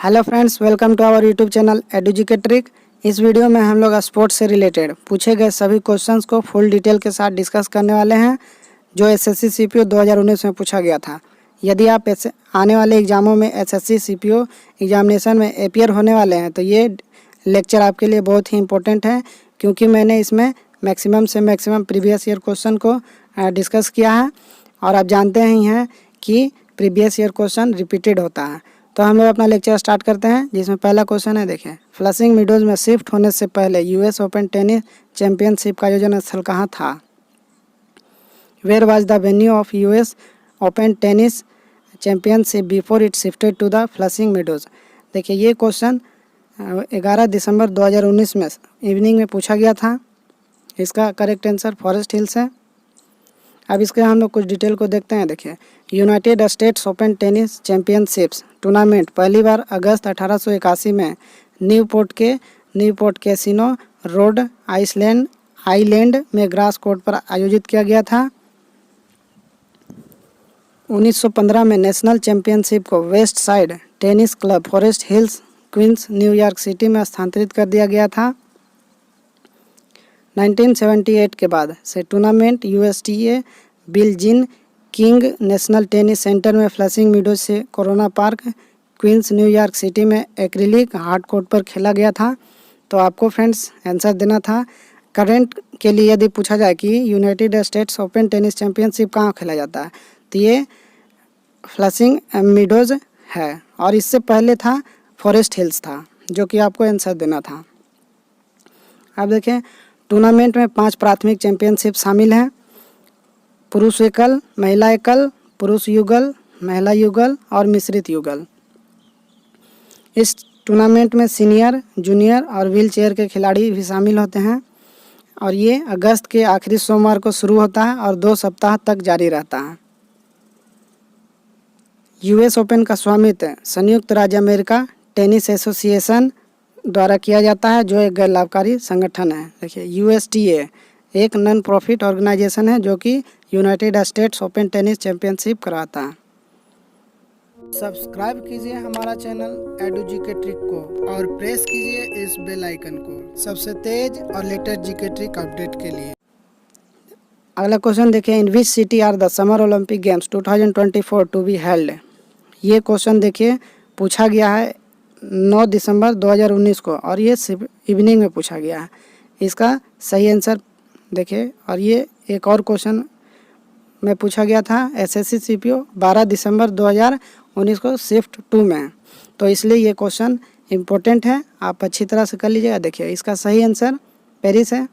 Hello friends, welcome to our YouTube channel Educatric. इस video में हम लोग स्पोर्ट्स से रिलेटेड पूछे गए सभी क्वेश्चंस को फुल डिटेल के साथ डिस्कस करने वाले हैं जो एसएससी सीपीओ 2019 में पूछा गया था। यदि आप आने वाले एग्जामों में एसएससी सीपीओ एग्जामिनेशन में अपीयर होने वाले हैं तो ये लेक्चर आपके लिए बहुत ही इंपॉर्टेंट है, क्योंकि मैंने इसमें मैक्सिमम से मैक्सिमम प्रीवियस ईयर क्वेश्चन को डिस्कस किया है और आप जानते ही हैं कि प्रीवियस ईयर क्वेश्चन रिपीटेड होता है। तो हम लोग अपना लेक्चर स्टार्ट करते हैं, जिसमें पहला क्वेश्चन है। देखें, फ्लशिंग मीडोज में शिफ्ट होने से पहले यूएस ओपन टेनिस चैंपियनशिप का आयोजन स्थल कहाँ था? Where was the venue of US Open tennis championship before it shifted to the Flushing Meadows? देखिए, ये क्वेश्चन 11 दिसंबर 2019 में इवनिंग में पूछा गया था। इसका करेक्ट आंसर फॉरेस्ट हिल्स है। अब इसके हम लोग कुछ डिटेल को देखते हैं। देखिए, United States Open tennis championships tournament पहली बार अगस्त 1881 में न्यूपोर्ट कैसिनो रोड आइलैंड में ग्रास कोर्ट पर आयोजित किया गया था। 1915 में नेशनल चैंपियनशिप को West Side tennis club Forest Hills Queens New York city में स्थानांतरित कर दिया गया था। 1978 के बाद से tournament USTA Billie Jean King National Tennis Center में फ्लशिंग मीडोज से Corona Park Queens New York city में एक्रिलिक हार्ड कोर्ट पर खेला गया था। तो आपको फ्रेंड्स आंसर देना था। करंट के लिए यदि पूछा जाए कि United States Open tennis championship कहाँ खेला जाता है, तो ये फ्लशिंग मीडोज है और इससे पहले था फॉरेस्ट हिल्स था, जो कि आपको आंसर देना था। अब देखें, टूर्नामेंट में 5 प्राथमिक चैंपियनशिप शामिल हैं: पुरुष एकल, महिला एकल, पुरुष युगल, महिला युगल और मिश्रित युगल। इस टूर्नामेंट में सीनियर, जूनियर और व्हील चेयर के खिलाड़ी भी शामिल होते हैं और ये अगस्त के आखिरी सोमवार को शुरू होता है और 2 सप्ताह तक जारी रहता है। यूएस ओपन का स्वामित्व संयुक्त राज्य अमेरिका टेनिस एसोसिएशन द्वारा किया जाता है, जो एक गैर लाभकारी संगठन है। देखिए, यूएसटीए एक नॉन प्रॉफिट ऑर्गेनाइजेशन है जो कि United States Open tennis championship कराता है। सब्सक्राइब कीजिए हमारा चैनल एडुकेट्रिक को और प्रेस कीजिए इस बेल आइकन को सबसे तेज और लेटेस्ट जीके ट्रिक अपडेट के लिए। अगला क्वेश्चन देखिए, in which city are the summer Olympic games 2024 to be held? ये क्वेश्चन देखिए पूछा गया है 9 दिसंबर 2019 को और ये इवनिंग में पूछा गया है। इसका सही आंसर देखिए, और ये एक और क्वेश्चन में पूछा गया था एसएससी सीपीओ 12 दिसंबर 2019 को शिफ्ट 2 में, तो इसलिए ये क्वेश्चन इम्पोर्टेंट है, आप अच्छी तरह से कर लीजिएगा। देखिए, इसका सही आंसर पेरिस है।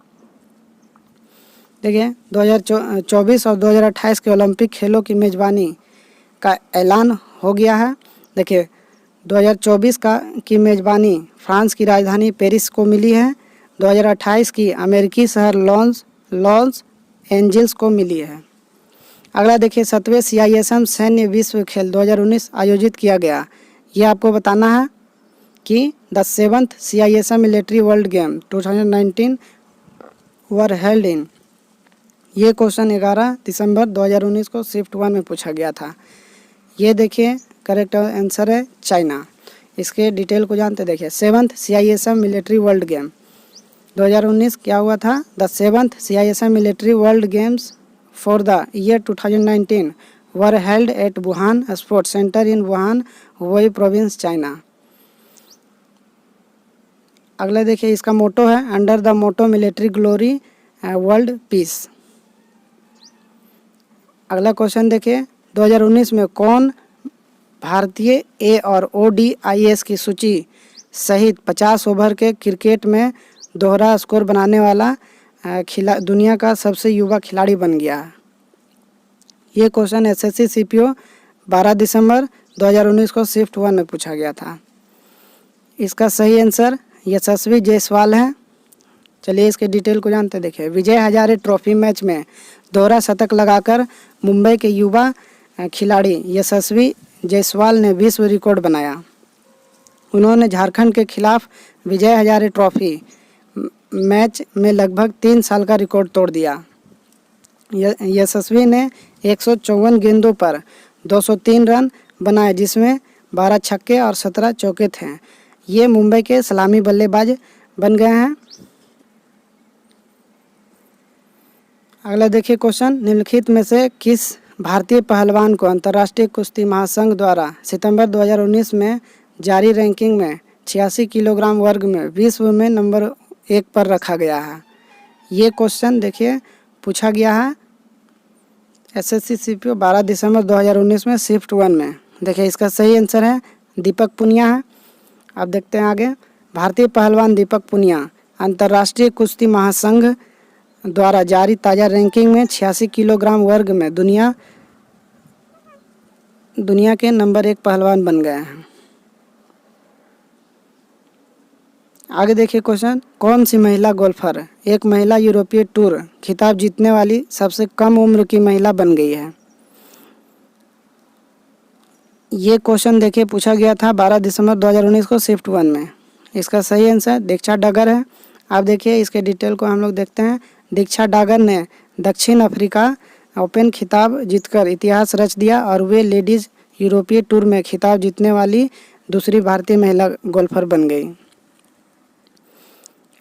देखिए, 2024 और 2028 के ओलंपिक खेलों की मेज़बानी का ऐलान हो गया है। देखिए, 2024 की मेज़बानी फ्रांस की राजधानी पेरिस को मिली है। 2028 की अमेरिकी शहर लॉस एंजिल्स को मिली है। अगला देखिए, 7वें CISM सैन्य विश्व खेल 2019 आयोजित किया गया। ये आपको बताना है कि the 7th CISM military world game 2019 were held in. ये क्वेश्चन 11 दिसंबर 2019 को शिफ्ट 1 में पूछा गया था। ये देखिए करेक्ट आंसर है चाइना। इसके डिटेल को जानते देखिए, 7th CISM military world game 2019 क्या हुआ था? The 7th CISM military world games for the year 2019 were held at Wuhan sports centre in Wuhan, Hubei province, China. अगला देखिए, इसका मोटो है under the motto military glory world peace. अगला question देखिए, 2019 में कौन भारतीय ए और ODIs की सूची सहित 50 ओवर के क्रिकेट में दोहरा स्कोर बनाने वाला दुनिया का सबसे युवा खिलाड़ी बन गया? ये क्वेश्चन एसएससी सीपीओ 12 दिसंबर 2019 को शिफ्ट 1 में पूछा गया था। इसका सही आंसर यशस्वी जायसवाल है। चलिए इसके डिटेल को जानते देखिए, विजय हजारे ट्रॉफी मैच में दोहरा शतक लगाकर मुंबई के युवा खिलाड़ी यशस्वी जायसवाल ने विश्व रिकॉर्ड बनाया। उन्होंने झारखंड के खिलाफ विजय हजारे ट्रॉफी मैच में लगभग 3 साल का रिकॉर्ड तोड़ दिया। यशस्वी ने 154 गेंदों पर 203 रन बनाए, जिसमें 12 छक्के और 17 चौके थे। ये मुंबई के सलामी बल्लेबाज बन गए हैं। अगला देखिए क्वेश्चन, निम्नलिखित में से किस भारतीय पहलवान को अंतर्राष्ट्रीय कुश्ती महासंघ द्वारा सितंबर 2019 में जारी रैंकिंग में 86 किलोग्राम वर्ग में विश्व में नंबर 1 पर रखा गया है? ये क्वेश्चन देखिए पूछा गया है एसएससी सीपीओ 12 दिसंबर 2019 में शिफ्ट 1 में। देखिए इसका सही आंसर है दीपक पुनिया है। अब देखते हैं आगे। भारतीय पहलवान दीपक पुनिया अंतर्राष्ट्रीय कुश्ती महासंघ द्वारा जारी ताज़ा रैंकिंग में 86 किलोग्राम वर्ग में दुनिया के नंबर 1 पहलवान बन गए हैं। आगे देखिए क्वेश्चन, कौन सी महिला गोल्फर एक महिला यूरोपीय टूर खिताब जीतने वाली सबसे कम उम्र की महिला बन गई है? ये क्वेश्चन देखिए पूछा गया था 12 दिसंबर 2019 को शिफ्ट 1 में। इसका सही आंसर दीक्षा डागर है। अब देखिए इसके डिटेल को हम लोग देखते हैं। दीक्षा डागर ने दक्षिण अफ्रीका ओपन खिताब जीतकर इतिहास रच दिया और वे लेडीज़ यूरोपीय टूर में खिताब जीतने वाली दूसरी भारतीय महिला गोल्फर बन गई।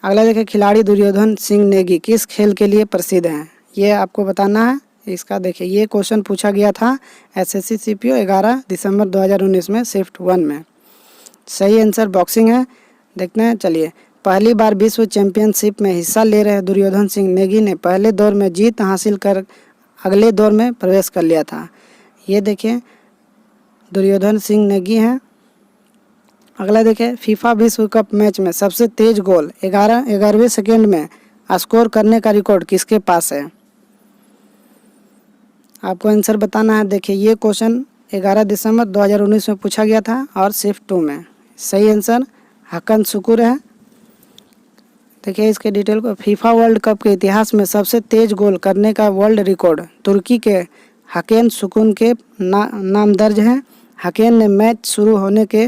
अगला देखिए, खिलाड़ी दुर्योधन सिंह नेगी किस खेल के लिए प्रसिद्ध हैं? ये आपको बताना है। इसका देखिए ये क्वेश्चन पूछा गया था एसएससी सीपीओ 11 दिसंबर 2019 में शिफ्ट 1 में। सही आंसर बॉक्सिंग है। देखते हैं चलिए। पहली बार विश्व चैंपियनशिप में हिस्सा ले रहे दुर्योधन सिंह नेगी ने पहले दौर में जीत हासिल कर अगले दौर में प्रवेश कर लिया था। ये देखिए दुर्योधन सिंह नेगी हैं। अगला देखिए, फीफा विश्व कप मैच में सबसे तेज गोल 11वें सेकेंड में स्कोर करने का रिकॉर्ड किसके पास है? आपको आंसर बताना है। देखिए ये क्वेश्चन 11 दिसंबर 2019 में पूछा गया था और शिफ्ट 2 में। सही आंसर हकन शुकुर है। देखिए इसके डिटेल को, फीफा वर्ल्ड कप के इतिहास में सबसे तेज गोल करने का वर्ल्ड रिकॉर्ड तुर्की के हकेन सुकुन के नाम दर्ज है। हकेन ने मैच शुरू होने के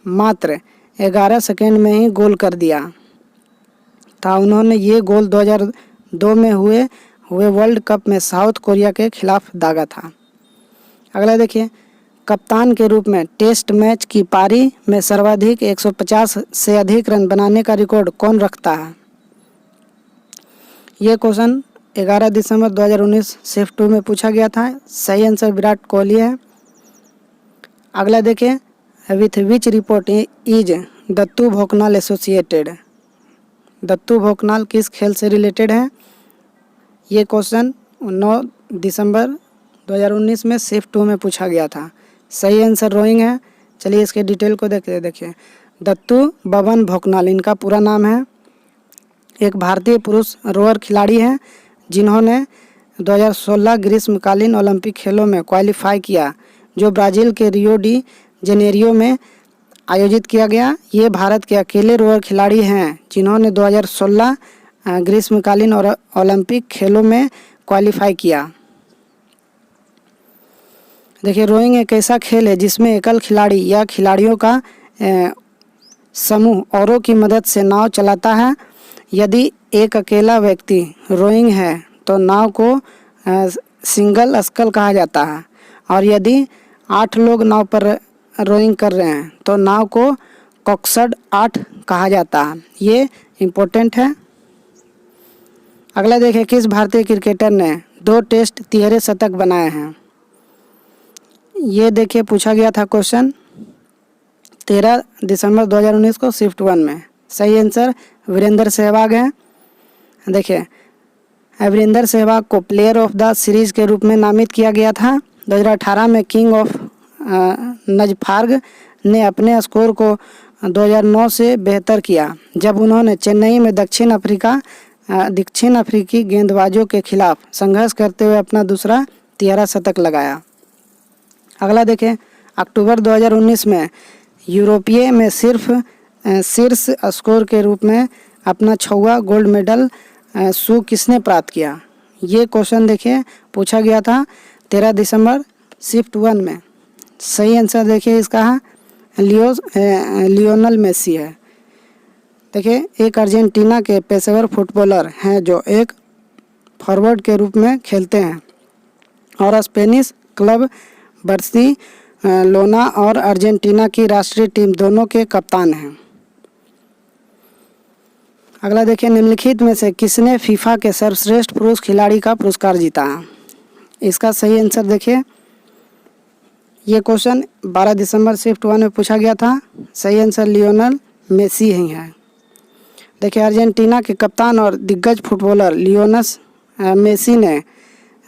मात्र 11 सेकेंड में ही गोल कर दिया था। उन्होंने ये गोल 2002 में हुए वर्ल्ड कप में साउथ कोरिया के खिलाफ दागा था। अगला देखिए, कप्तान के रूप में टेस्ट मैच की पारी में सर्वाधिक 150 से अधिक रन बनाने का रिकॉर्ड कौन रखता है? ये क्वेश्चन 11 दिसंबर 2019 शिफ्ट 2 में पूछा गया था। सही आंसर विराट कोहली है। अगला देखिए, with which sport is Dattu Bhokanal associated? Dattu Bhokanal किस खेल से रिलेटेड है? ये क्वेश्चन 9 दिसंबर 2019 में शिफ्ट 2 में पूछा गया था। सही आंसर रोइंग है। चलिए इसके डिटेल को देखिए। दत्तू बबन भोकनाल इनका पूरा नाम है। एक भारतीय पुरुष रोअर खिलाड़ी हैं जिन्होंने 2016 ग्रीष्मकालीन ओलंपिक खेलों में क्वालिफाई किया जो ब्राज़ील के रियो डी जेनेरियो में आयोजित किया गया। ये भारत के अकेले रोअर खिलाड़ी हैं जिन्होंने 2016 ग्रीष्मकालीन और ओलंपिक खेलों में क्वालिफाई किया। देखिए रोइंग एक ऐसा खेल है जिसमें एकल खिलाड़ी या खिलाड़ियों का समूह औरों की मदद से नाव चलाता है। यदि एक अकेला व्यक्ति रोइंग है तो नाव को सिंगल स्कल कहा जाता है और यदि 8 लोग नाव पर रोइंग कर रहे हैं तो नाव को कॉक्सड 8 कहा जाता है। ये इम्पोर्टेंट है। अगला देखिए, किस भारतीय क्रिकेटर ने 2 टेस्ट तिहरे शतक बनाए हैं? ये देखिए पूछा गया था क्वेश्चन 13 दिसंबर 2019 को शिफ्ट 1 में। सही आंसर वीरेंद्र सहवाग है। देखिए वीरेंद्र सहवाग को प्लेयर ऑफ द सीरीज के रूप में नामित किया गया था। 2018 में किंग ऑफ नजफार्ग ने अपने स्कोर को 2009 से बेहतर किया जब उन्होंने चेन्नई में दक्षिण अफ्रीकी गेंदबाजों के खिलाफ संघर्ष करते हुए अपना दूसरा तिहरा शतक लगाया। अगला देखें, अक्टूबर 2019 में यूरोपीय में सिर्फ शीर्ष स्कोर के रूप में अपना 6वां गोल्ड मेडल किसने प्राप्त किया? ये क्वेश्चन देखिए पूछा गया था 13 दिसंबर शिफ्ट 1 में। सही आंसर देखिए इसका है लियोनल मेसी है। देखिए एक अर्जेंटीना के पेशेवर फुटबॉलर हैं जो एक फॉरवर्ड के रूप में खेलते हैं और स्पेनिश क्लब बार्सिलोना और अर्जेंटीना की राष्ट्रीय टीम दोनों के कप्तान हैं। अगला देखिए, निम्नलिखित में से किसने फीफा के सर्वश्रेष्ठ पुरुष खिलाड़ी का पुरस्कार जीता है? इसका सही आंसर देखिए, ये क्वेश्चन 12 दिसंबर शिफ्ट 1 में पूछा गया था। सही आंसर लियोनेल मेसी ही है। देखिए, अर्जेंटीना के कप्तान और दिग्गज फुटबॉलर लियोनेल मेसी ने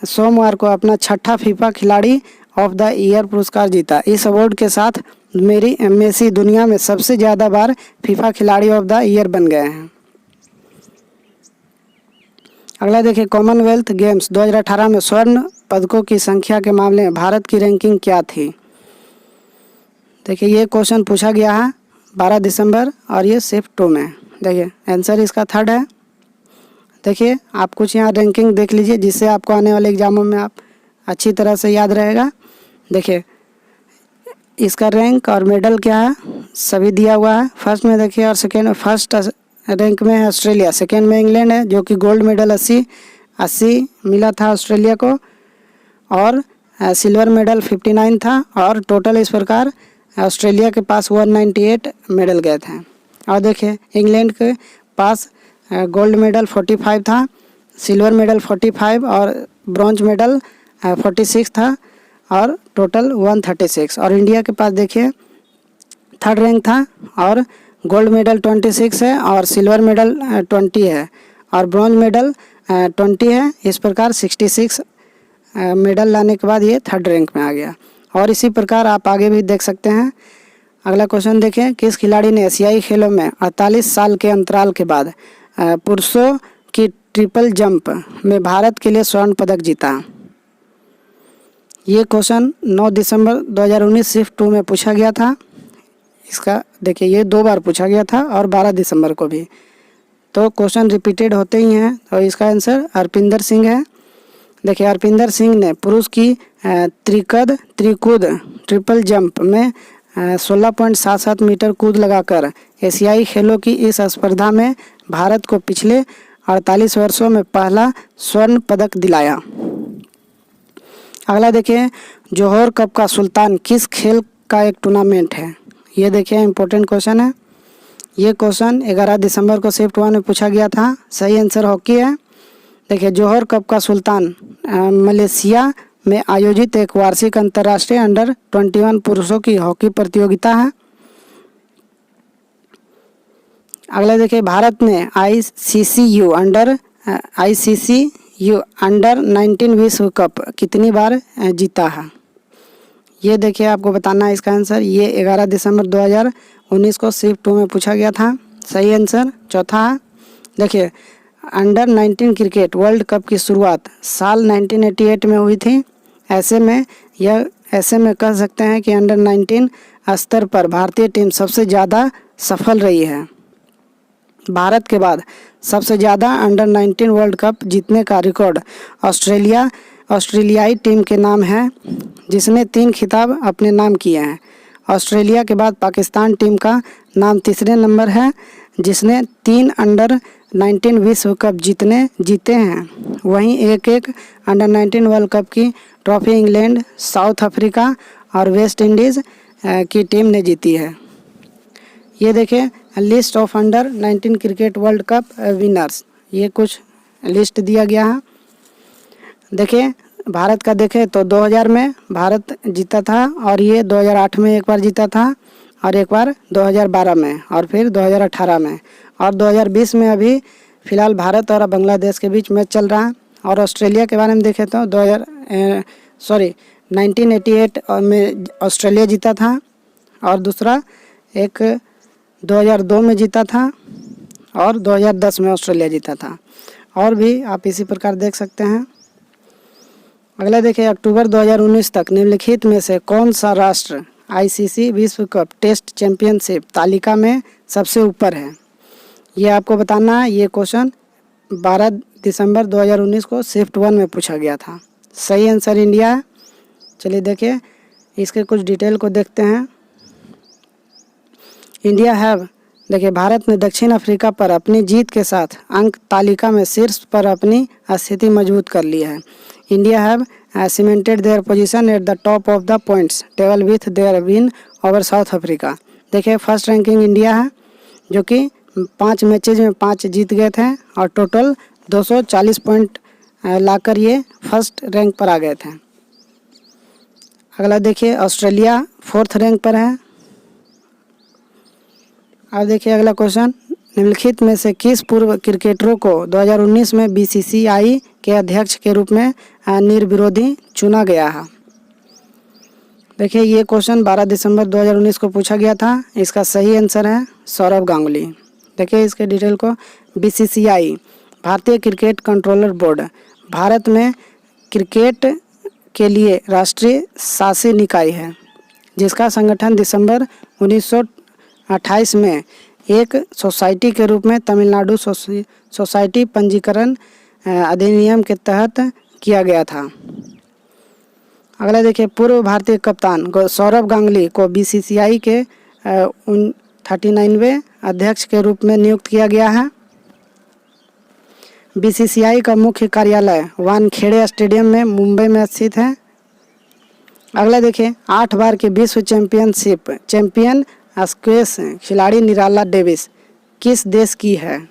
सोमवार को अपना छठा फीफा खिलाड़ी ऑफ द ईयर पुरस्कार जीता। इस अवार्ड के साथ मेसी दुनिया में सबसे ज़्यादा बार फीफा खिलाड़ी ऑफ द ईयर बन गए हैं। अगला देखिए, कॉमनवेल्थ गेम्स 2018 में स्वर्ण पदकों की संख्या के मामले में भारत की रैंकिंग क्या थी? देखिए, ये क्वेश्चन पूछा गया है 12 दिसंबर और ये शिफ्ट 2 में। देखिए, आंसर इसका 3rd है। देखिए, आप कुछ यहाँ रैंकिंग देख लीजिए जिससे आपको आने वाले एग्जामों में आप अच्छी तरह से याद रहेगा। देखिए, इसका रैंक और मेडल क्या है सभी दिया हुआ है। फर्स्ट में देखिए और सेकेंड, फर्स्ट रैंक में है ऑस्ट्रेलिया, सेकेंड में इंग्लैंड है जो कि गोल्ड मेडल 80 मिला था ऑस्ट्रेलिया को, और सिल्वर मेडल 59 था, और टोटल इस प्रकार ऑस्ट्रेलिया के पास 198 मेडल गए थे। और देखिए, इंग्लैंड के पास गोल्ड मेडल 45 था, सिल्वर मेडल 45 और ब्रॉन्ज मेडल 46 था, और टोटल 136। और इंडिया के पास देखिए 3rd रैंक था, और गोल्ड मेडल 26 है, और सिल्वर मेडल 20 है, और ब्रॉन्ज मेडल 20 है। इस प्रकार 66 मेडल लाने के बाद ये 3rd रैंक में आ गया। और इसी प्रकार आप आगे भी देख सकते हैं। अगला क्वेश्चन देखें, किस खिलाड़ी ने एशियाई खेलों में 48 साल के अंतराल के बाद पुरुषों की ट्रिपल जंप में भारत के लिए स्वर्ण पदक जीता? ये क्वेश्चन 9 दिसंबर 2019 शिफ्ट 2 में पूछा गया था। इसका देखिए, ये 2 बार पूछा गया था और 12 दिसंबर को भी, तो क्वेश्चन रिपीटेड होते ही हैं। तो इसका आंसर अर्पिंदर सिंह है। देखिए, अर्पिंदर सिंह ने पुरुष की त्रिकूद ट्रिपल जंप में 16.77 मीटर कूद लगाकर एशियाई खेलों की इस स्पर्धा में भारत को पिछले 48 वर्षों में पहला स्वर्ण पदक दिलाया। अगला देखिए, जौहर कप का सुल्तान किस खेल का एक टूर्नामेंट है? ये देखिए, इम्पोर्टेंट क्वेश्चन है। ये क्वेश्चन 11 दिसंबर को शिफ्ट 1 में पूछा गया था। सही आंसर हॉकी है। देखिए, जौहर कप का सुल्तान मलेशिया में आयोजित एक वार्षिक अंतर्राष्ट्रीय अंडर 21 पुरुषों की हॉकी प्रतियोगिता है। अगला देखिए, भारत ने आईसीसी अंडर 19 विश्व कप कितनी बार जीता है? ये देखिए, आपको बताना है इसका आंसर। ये 11 दिसंबर 2019 को शिफ्ट 2 में पूछा गया था। सही आंसर 4था है। देखिए, अंडर 19 क्रिकेट वर्ल्ड कप की शुरुआत साल 1988 में हुई थी। ऐसे में कह सकते हैं कि अंडर 19 स्तर पर भारतीय टीम सबसे ज़्यादा सफल रही है। भारत के बाद सबसे ज़्यादा अंडर 19 वर्ल्ड कप जीतने का रिकॉर्ड ऑस्ट्रेलियाई टीम के नाम है, जिसने 3 खिताब अपने नाम किए हैं। ऑस्ट्रेलिया के बाद पाकिस्तान टीम का नाम तीसरे नंबर है, जिसने 3 अंडर 19 विश्व कप जीते हैं। वहीं एक अंडर 19 वर्ल्ड कप की ट्रॉफी इंग्लैंड, साउथ अफ्रीका और वेस्ट इंडीज़ की टीम ने जीती है। ये देखें, list of under 19 cricket world cup winners, ये कुछ लिस्ट दिया गया है। देखिए, भारत का देखें तो 2000 में भारत जीता था, और ये 2008 में एक बार जीता था, और एक बार 2012 में, और फिर 2018 में, और 2020 में अभी फ़िलहाल भारत और बांग्लादेश के बीच मैच चल रहा है। और ऑस्ट्रेलिया के बारे में देखें तो 1988 में ऑस्ट्रेलिया जीता था, और दूसरा एक 2002 में जीता था, और 2010 में ऑस्ट्रेलिया जीता था। और भी आप इसी प्रकार देख सकते हैं। अगला देखिए, अक्टूबर 2019 तक निम्नलिखित में से कौन सा राष्ट्र आईसीसी विश्व कप टेस्ट चैंपियनशिप तालिका में सबसे ऊपर है? ये आपको बताना है। ये क्वेश्चन 12 दिसंबर 2019 को शिफ्ट 1 में पूछा गया था। सही आंसर इंडिया है। चलिए देखिए, इसके कुछ डिटेल को देखते हैं। इंडिया हैव, देखिए, भारत ने दक्षिण अफ्रीका पर अपनी जीत के साथ अंक तालिका में शीर्ष पर अपनी स्थिति मजबूत कर ली है। India have cemented their position at the top of the points table with their win over South Africa। देखिए फर्स्ट रैंकिंग इंडिया है जो कि 5 मैचेज में 5 जीत गए थे और टोटल 240 पॉइंट लाकर ये फर्स्ट रैंक पर आ गए थे। अगला देखिए ऑस्ट्रेलिया 4th रैंक पर है। अब देखिए अगला क्वेश्चन, निम्नलिखित में से किस पूर्व क्रिकेटरों को 2019 में बीसीसीआई के अध्यक्ष के रूप में निर्विरोधी चुना गया है। देखिए ये क्वेश्चन 12 दिसंबर 2019 को पूछा गया था। इसका सही आंसर है सौरव गांगुली। देखिए इसके डिटेल को, बीसीसीआई भारतीय क्रिकेट कंट्रोलर बोर्ड भारत में क्रिकेट के लिए राष्ट्रीय शासी निकाय है जिसका संगठन दिसंबर 1928 में एक सोसाइटी के रूप में तमिलनाडु सोसाइटी पंजीकरण अधिनियम के तहत किया गया था। अगला देखिए, पूर्व भारतीय कप्तान सौरव गांगुली को बीसीसीआई के 39वें अध्यक्ष के रूप में नियुक्त किया गया है। बीसीसीआई का मुख्य कार्यालय वानखेड़े स्टेडियम में मुंबई में स्थित है। अगला देखिए, 8 बार के विश्व चैंपियनशिप चैंपियन स्क्वैश खिलाड़ी निराला डेविस किस देश की है?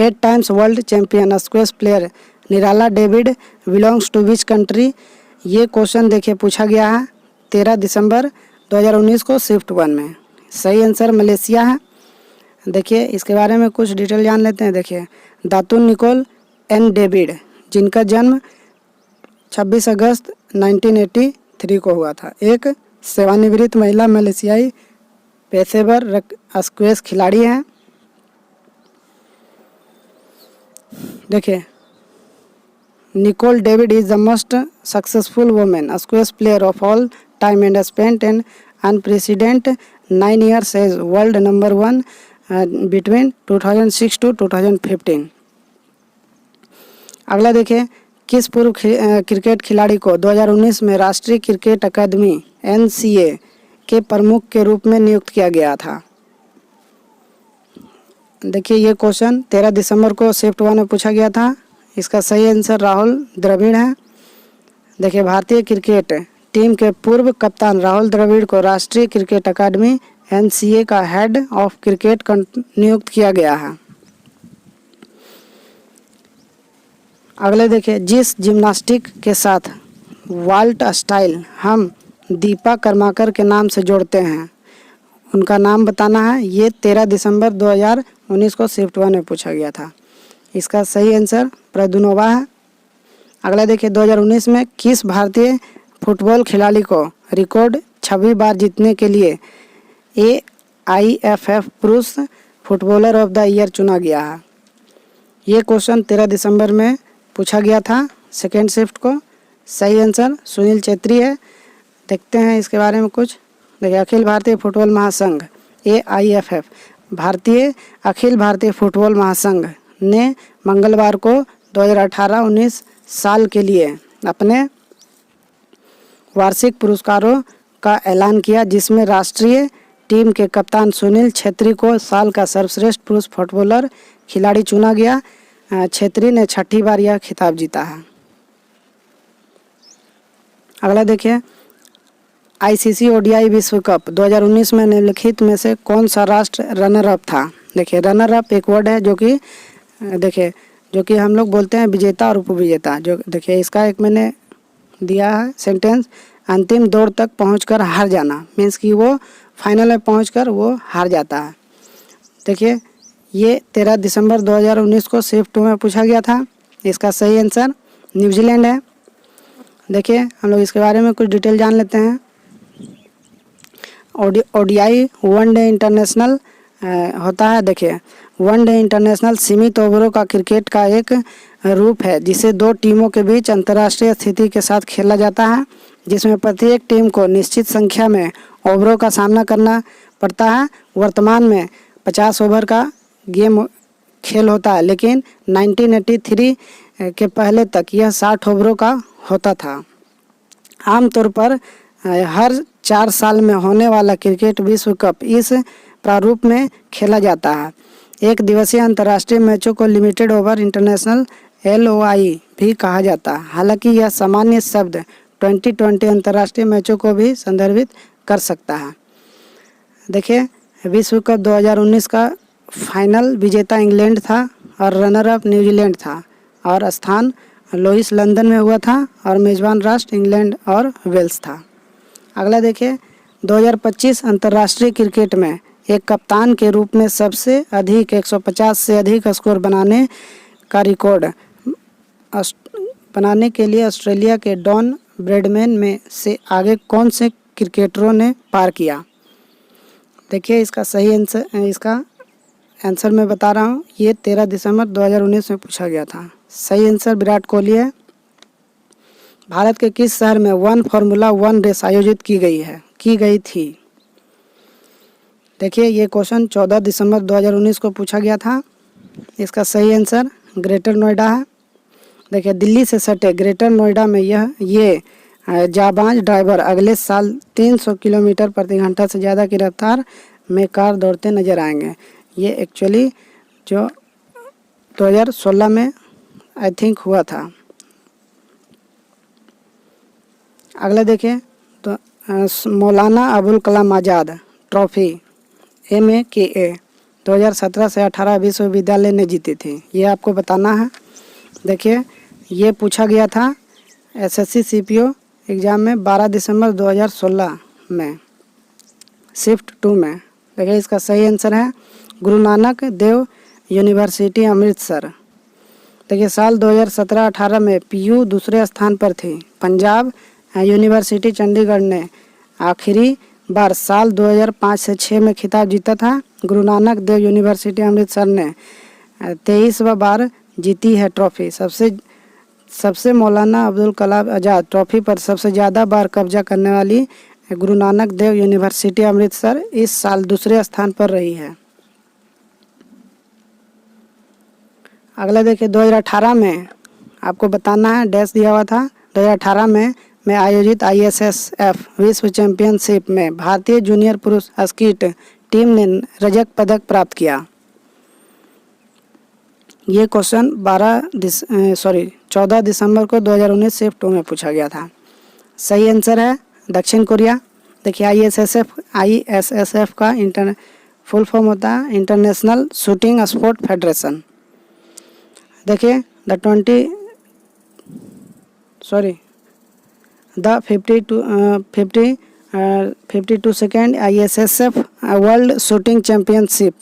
8 times world champion squash player निराला David belongs to which country? ये क्वेश्चन देखिए पूछा गया है 13 दिसंबर 2019 को शिफ्ट 1 में। सही आंसर मलेशिया है। देखिए इसके बारे में कुछ डिटेल जान लेते हैं। देखिए, दातुन निकोल एन डेविड जिनका जन्म 26 अगस्त 1983 को हुआ था, एक सेवानिवृत्त महिला मलेशियाई पेशेवर स्क्वैश खिलाड़ी हैं। देखिए, Nicol David is the most successful women squash player of all time and spent an unprecedented 9 years as world number 1 between 2006 to 2015। अगला देखिए, किस पूर्व क्रिकेट खिलाड़ी को 2019 में राष्ट्रीय क्रिकेट अकादमी NCA के प्रमुख के रूप में नियुक्त किया गया था? देखिए ये क्वेश्चन 13 दिसंबर को शिफ्ट 1 में पूछा गया था। इसका सही आंसर राहुल द्रविड़ है। देखिए, भारतीय क्रिकेट टीम के पूर्व कप्तान राहुल द्रविड़ को राष्ट्रीय क्रिकेट अकादमी NCA का हेड ऑफ क्रिकेट नियुक्त किया गया है। अगले देखिए, जिस जिम्नास्टिक के साथ वाल्ट स्टाइल हम दीपा कर्माकर के नाम से जोड़ते हैं उनका नाम बताना है। ये 13 दिसंबर 2019 को शिफ्ट 1 में पूछा गया था। इसका सही आंसर प्रदुनोवा है। अगला देखिए, 2019 में किस भारतीय फुटबॉल खिलाड़ी को रिकॉर्ड 26 बार जीतने के लिए AIFF पुरुष फुटबॉलर ऑफ द ईयर चुना गया है? ये क्वेश्चन 13 दिसंबर में पूछा गया था सेकेंड शिफ्ट को। सही आंसर सुनील छेत्री है। देखते हैं इसके बारे में कुछ। देखिए, अखिल भारतीय फुटबॉल महासंघ AIFF भारतीय अखिल भारतीय फुटबॉल महासंघ ने मंगलवार को 2018-19 साल के लिए अपने वार्षिक पुरस्कारों का ऐलान किया जिसमें राष्ट्रीय टीम के कप्तान सुनील छेत्री को साल का सर्वश्रेष्ठ पुरुष फुटबॉलर खिलाड़ी चुना गया। छेत्री ने 6ठी बार यह खिताब जीता है। अगला देखिए, ICC ODI विश्व कप 2019 में निम्नलिखित में से कौन सा राष्ट्र रनर अप था? देखिए, रनर अप एक वर्ड है जो कि हम लोग बोलते हैं विजेता और उपविजेता। जो देखिए इसका एक मैंने दिया है सेंटेंस, अंतिम दौर तक पहुंचकर हार जाना, मीन्स कि वो फाइनल में पहुंचकर वो हार जाता है। देखिए, ये 13 दिसंबर 2019 को शिफ्ट 2 में पूछा गया था। इसका सही आंसर न्यूजीलैंड है। देखिए, हम लोग इसके बारे में कुछ डिटेल जान लेते हैं। ODI वनडे इंटरनेशनल होता है। देखिए, वनडे इंटरनेशनल सीमित ओवरों का क्रिकेट का एक रूप है जिसे 2 टीमों के बीच अंतर्राष्ट्रीय स्थिति के साथ खेला जाता है, जिसमें प्रत्येक टीम को निश्चित संख्या में ओवरों का सामना करना पड़ता है। वर्तमान में 50 ओवर का गेम खेल होता है, लेकिन 1983 के पहले तक यह 60 ओवरों का होता था। आमतौर पर हर 4 साल में होने वाला क्रिकेट विश्व कप इस प्रारूप में खेला जाता है। एक दिवसीय अंतर्राष्ट्रीय मैचों को लिमिटेड ओवर इंटरनेशनल LOI भी कहा जाता है। हालांकि यह सामान्य शब्द 2020 अंतर्राष्ट्रीय मैचों को भी संदर्भित कर सकता है। देखिए, विश्व कप 2019 का फाइनल विजेता इंग्लैंड था और रनर अप न्यूजीलैंड था और स्थान लॉइस लंदन में हुआ था और मेजबान राष्ट्र इंग्लैंड और वेल्स था। अगला देखिए, 2025 अंतर्राष्ट्रीय क्रिकेट में एक कप्तान के रूप में सबसे अधिक 150 से अधिक स्कोर बनाने का रिकॉर्ड बनाने के लिए ऑस्ट्रेलिया के डॉन ब्रैडमैन में से आगे कौन से क्रिकेटरों ने पार किया। देखिए, इसका आंसर मैं बता रहा हूँ। ये 13 दिसंबर 2019 में पूछा गया था। सही आंसर विराट कोहली है। भारत के किस शहर में फार्मूला 1 रेस आयोजित की गई थी। देखिए, ये क्वेश्चन 14 दिसंबर 2019 को पूछा गया था। इसका सही आंसर ग्रेटर नोएडा है। देखिए, दिल्ली से सटे ग्रेटर नोएडा में ये जाबाज ड्राइवर अगले साल 300 किलोमीटर प्रति घंटा से ज़्यादा की रफ्तार में कार दौड़ते नजर आएंगे। ये एक्चुअली जो 2016 में आई थिंक हुआ था। अगला देखिए, तो मौलाना अबुल कलाम आज़ाद ट्रॉफी MAKA 2017 से 18 विश्वविद्यालय ने जीती थी। ये आपको बताना है। देखिए, ये पूछा गया था SSC CPO एग्ज़ाम में 12 दिसंबर 2016 में शिफ्ट 2 में। देखिए, इसका सही आंसर है गुरु नानक देव यूनिवर्सिटी अमृतसर। देखिए, साल 2017-18 में PU दूसरे स्थान पर थी। पंजाब यूनिवर्सिटी चंडीगढ़ ने आखिरी बार साल 2005 से 6 में खिताब जीता था। गुरु नानक देव यूनिवर्सिटी अमृतसर ने 23वां बार जीती है ट्रॉफी। सबसे मौलाना अब्दुल कलाम आज़ाद ट्रॉफी पर सबसे ज़्यादा बार कब्जा करने वाली गुरु नानक देव यूनिवर्सिटी अमृतसर इस साल दूसरे स्थान पर रही है। अगला देखिए, 2018 में आपको बताना है, डैश दिया हुआ था। 2018 में आयोजित ISSF विश्व चैंपियनशिप में भारतीय जूनियर पुरुष स्कीट टीम ने रजत पदक प्राप्त किया। ये क्वेश्चन 14 दिसंबर को 2019 शिफ्ट 2 में पूछा गया था। सही आंसर है दक्षिण कोरिया। देखिए, ISSF का फुल फॉर्म होता है इंटरनेशनल शूटिंग स्पोर्ट फेडरेशन। देखिए, the 52nd ISSF World Shooting Championship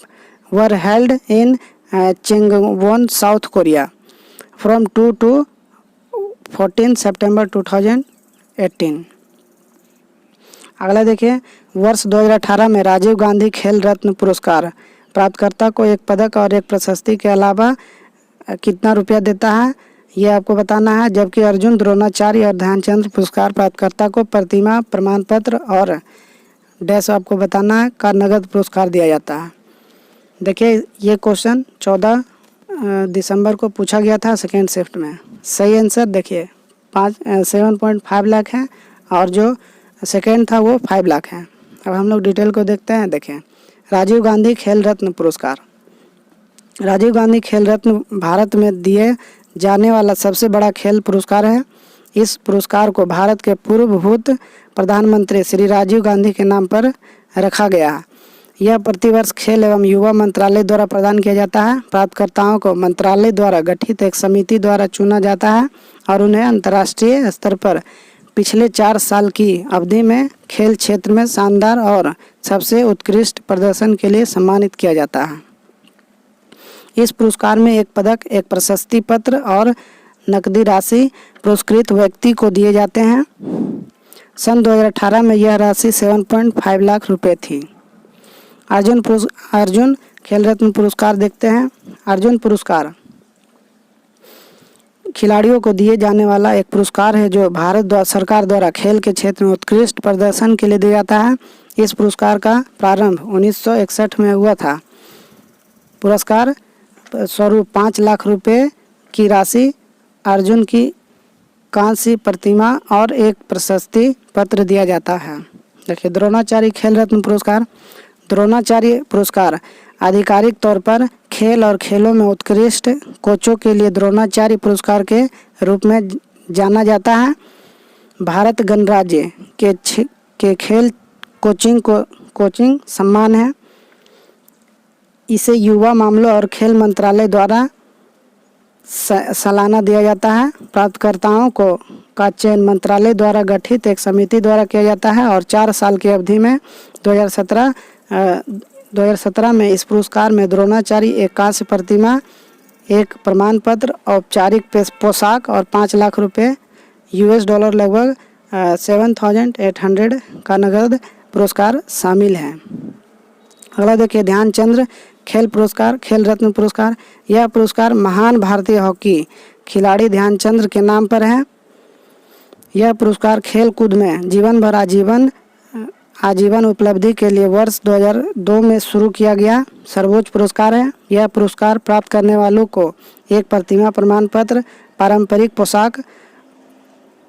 were held in Changwon, South Korea from 2 to 14 September 2018। अगला देखिए, वर्ष 2018 में राजीव गांधी खेल रत्न पुरस्कार प्राप्तकर्ता को एक पदक और एक प्रशस्ति के अलावा कितना रुपया देता है, ये आपको बताना है। जबकि अर्जुन, द्रोणाचार्य और ध्यानचंद पुरस्कार प्राप्तकर्ता को प्रतिमा, प्रमाण पत्र और डैश आपको बताना है का नगद पुरस्कार दिया जाता है। देखिए, ये क्वेश्चन 14 दिसंबर को पूछा गया था सेकेंड शिफ्ट में। सही आंसर देखिए 7.5 लाख है और जो सेकेंड था वो 5 लाख है। अब हम लोग डिटेल को देखते हैं। देखें, राजीव गांधी खेल रत्न पुरस्कार। राजीव गांधी खेल रत्न भारत में दिए जाने वाला सबसे बड़ा खेल पुरस्कार है। इस पुरस्कार को भारत के पूर्व भूत प्रधानमंत्री श्री राजीव गांधी के नाम पर रखा गया है। यह प्रतिवर्ष खेल एवं युवा मंत्रालय द्वारा प्रदान किया जाता है। प्राप्तकर्ताओं को मंत्रालय द्वारा गठित एक समिति द्वारा चुना जाता है और उन्हें अंतर्राष्ट्रीय स्तर पर पिछले 4 साल की अवधि में खेल क्षेत्र में शानदार और सबसे उत्कृष्ट प्रदर्शन के लिए सम्मानित किया जाता है। इस पुरस्कार में एक पदक, एक प्रशस्ति पत्र और नकदी राशि पुरस्कृत व्यक्ति को दिए जाते हैं। सन 2018 में यह राशि 7.5 लाख रुपए थी। अर्जुन खेल रत्न पुरस्कार देखते हैं। अर्जुन पुरस्कार खिलाड़ियों को दिए जाने वाला एक पुरस्कार है जो भारत सरकार द्वारा खेल के क्षेत्र में उत्कृष्ट प्रदर्शन के लिए दिया जाता है। इस पुरस्कार का प्रारंभ 1961 में हुआ था। पुरस्कार स्वरूप 5 लाख रुपए की राशि, अर्जुन की कांस्य प्रतिमा और एक प्रशस्ति पत्र दिया जाता है। देखिए, द्रोणाचार्य खेल रत्न पुरस्कार। द्रोणाचार्य पुरस्कार आधिकारिक तौर पर खेल खेल और खेलों में उत्कृष्ट कोचों के लिए द्रोणाचार्य पुरस्कार के रूप में जाना जाता है। भारत गणराज्य के खेल कोचिंग सम्मान है। इसे युवा मामलों और खेल मंत्रालय द्वारा सालाना दिया जाता है। प्राप्तकर्ताओं का चयन मंत्रालय द्वारा गठित एक समिति द्वारा किया जाता है और 4 साल की अवधि में 2017 में इस पुरस्कार में द्रोणाचार्य एक कांस्य प्रतिमा, एक प्रमाण पत्र, औपचारिक पोशाक और 5 लाख रुपए $, लगभग 7,800 का नगद पुरस्कार शामिल है। अगला देखिए, ध्यानचंद्र खेल पुरस्कार, खेल रत्न पुरस्कार। यह पुरस्कार महान भारतीय हॉकी खिलाड़ी ध्यानचंद्र के नाम पर है। यह पुरस्कार खेल कूद में जीवन भर आजीवन उपलब्धि के लिए वर्ष 2002 में शुरू किया गया सर्वोच्च पुरस्कार है। यह पुरस्कार प्राप्त करने वालों को एक प्रतिमा प्रमाण पत्र, पारंपरिक पोशाक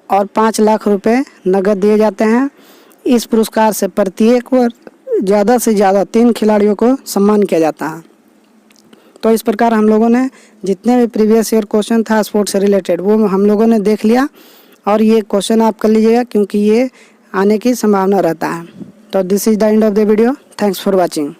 और 5 लाख रुपए नगद दिए जाते हैं। इस पुरस्कार से प्रत्येक वर्ष ज़्यादा से ज़्यादा 3 खिलाड़ियों को सम्मान किया जाता है। तो इस प्रकार हम लोगों ने जितने भी प्रीवियस ईयर क्वेश्चन था स्पोर्ट्स से रिलेटेड वो हम लोगों ने देख लिया, और ये क्वेश्चन आप कर लीजिएगा क्योंकि ये आने की संभावना रहता है। तो this is the end of the video. Thanks for watching.